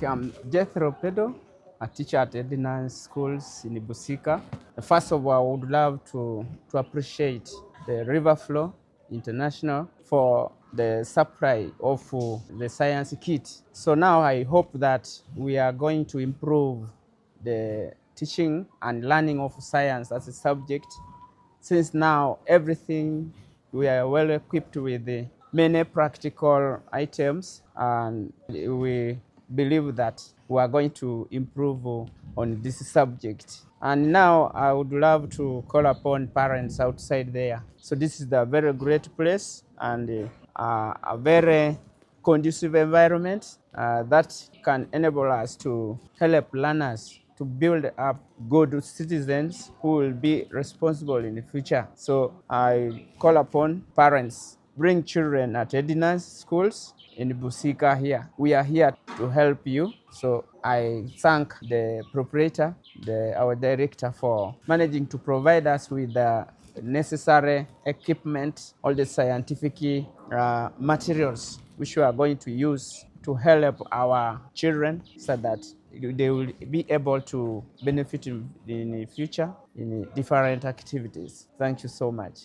I'm Jethro Pedo, a teacher at Edinance Schools in Busiika. First of all, I would love to appreciate the River Flow International for the supply of the science kit. So now I hope that we are going to improve the teaching and learning of science as a subject, since now everything we are well equipped with the many practical items, and we believe that we are going to improve on this subject. And now I would love to call upon parents outside there. So this is a very great place and a very conducive environment that can enable us to help learners to build up good citizens who will be responsible in the future. So I call upon parents, bring children at Edinance schools in Busiika here. We are here to help you. So I thank the proprietor, our director, for managing to provide us with the necessary equipment, all the scientific materials which we are going to use to help our children so that they will be able to benefit in the future in different activities. Thank you so much.